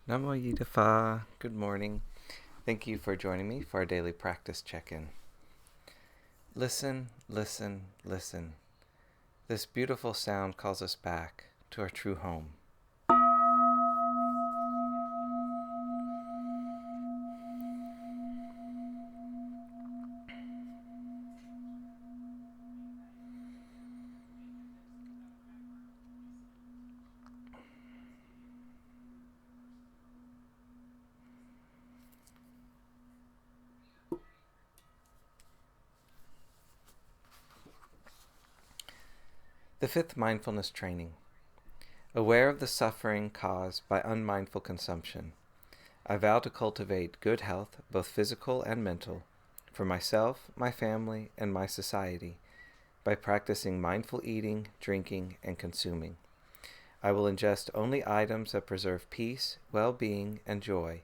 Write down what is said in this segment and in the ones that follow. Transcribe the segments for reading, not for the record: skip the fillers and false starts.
Nammo Yidafa. Good morning. Thank you for joining me for our daily practice check-in. Listen, listen, listen. This beautiful sound calls us back to our true home. The fifth mindfulness training. Aware of the suffering caused by unmindful consumption, I vow to cultivate good health, both physical and mental, for myself, my family, and my society, by practicing mindful eating, drinking, and consuming. I will ingest only items that preserve peace, well-being, and joy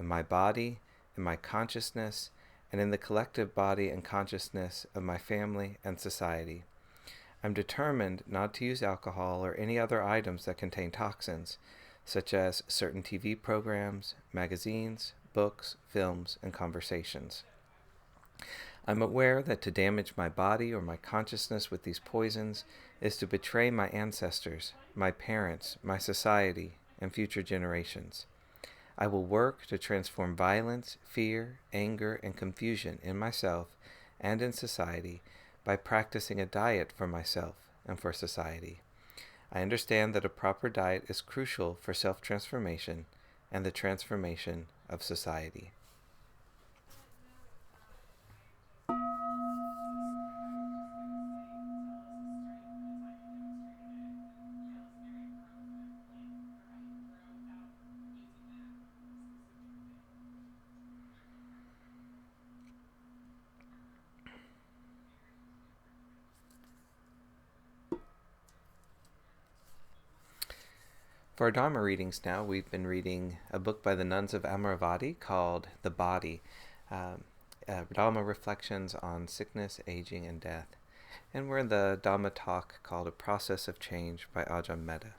in my body, in my consciousness, and in the collective body and consciousness of my family and society. I'm determined not to use alcohol or any other items that contain toxins, such as certain TV programs, magazines, books, films, and conversations. I'm aware that to damage my body or my consciousness with these poisons is to betray my ancestors, my parents, my society, and future generations. I will work to transform violence, fear, anger, and confusion in myself and in society by practicing a diet for myself and for society. I understand that a proper diet is crucial for self-transformation and the transformation of society. For our Dharma readings now, we've been reading a book by the nuns of Amaravati called The Body, Dhamma Reflections on Sickness, Aging, and Death. And we're in the Dhamma talk called A Process of Change by Ajahn Metta.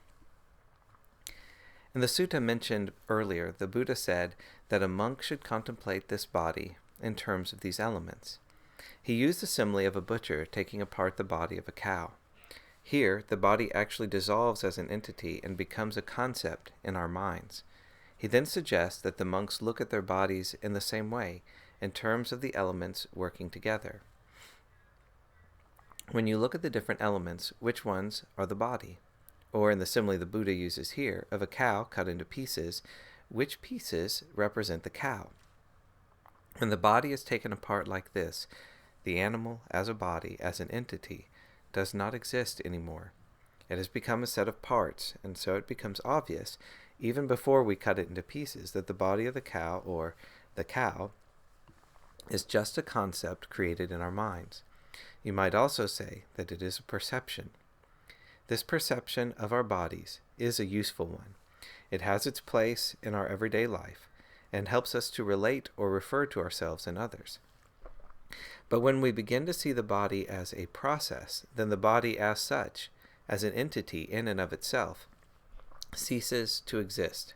In the sutta mentioned earlier, the Buddha said that a monk should contemplate this body in terms of these elements. He used the simile of a butcher taking apart the body of a cow. Here, the body actually dissolves as an entity and becomes a concept in our minds. He then suggests that the monks look at their bodies in the same way, in terms of the elements working together. When you look at the different elements, which ones are the body? Or in the simile the Buddha uses here, of a cow cut into pieces, which pieces represent the cow? When the body is taken apart like this, the animal as a body, as an entity, does not exist anymore. It has become a set of parts, and so it becomes obvious, even before we cut it into pieces, that the body of the cow, or the cow, is just a concept created in our minds. You might also say that it is a perception. This perception of our bodies is a useful one. It has its place in our everyday life, and helps us to relate or refer to ourselves and others. But when we begin to see the body as a process, then the body as such, as an entity in and of itself, ceases to exist.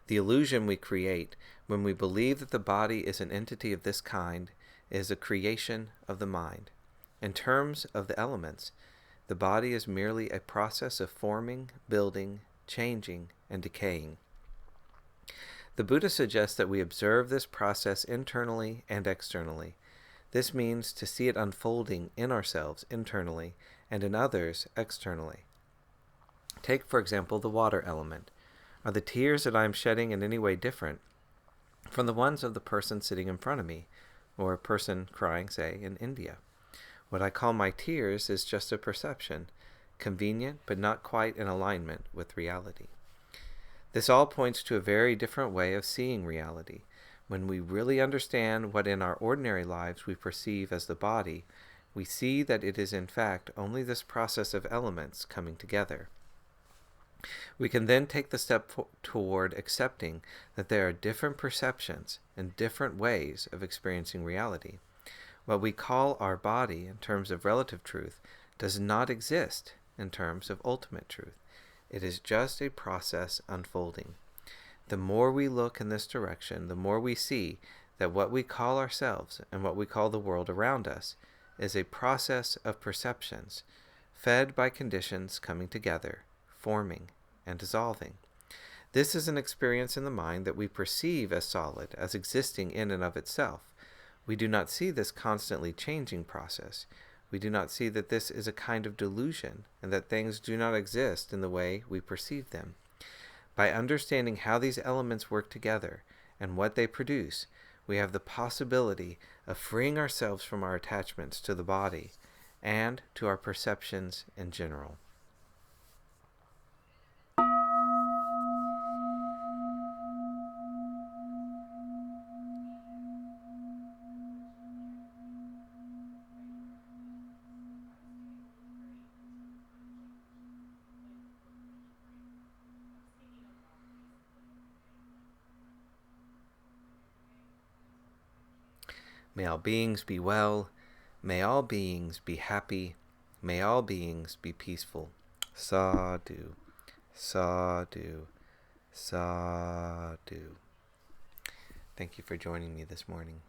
The illusion we create when we believe that the body is an entity of this kind is a creation of the mind. In terms of the elements, the body is merely a process of forming, building, changing, and decaying. The Buddha suggests that we observe this process internally and externally. This means to see it unfolding in ourselves internally and in others externally. Take, for example, the water element. Are the tears that I am shedding in any way different from the ones of the person sitting in front of me, or a person crying, say, in India? What I call my tears is just a perception, convenient but not quite in alignment with reality. This all points to a very different way of seeing reality. When we really understand what in our ordinary lives we perceive as the body, we see that it is in fact only this process of elements coming together. We can then take the step toward accepting that there are different perceptions and different ways of experiencing reality. What we call our body in terms of relative truth does not exist in terms of ultimate truth. It is just a process unfolding. The more we look in this direction, the more we see that what we call ourselves and what we call the world around us is a process of perceptions, fed by conditions coming together, forming, and dissolving. This is an experience in the mind that we perceive as solid, as existing in and of itself. We do not see this constantly changing process. We do not see that this is a kind of delusion, and that things do not exist in the way we perceive them. By understanding how these elements work together and what they produce, we have the possibility of freeing ourselves from our attachments to the body and to our perceptions in general. May all beings be well. May all beings be happy. May all beings be peaceful. Sadhu, sadhu, sadhu. Thank you for joining me this morning.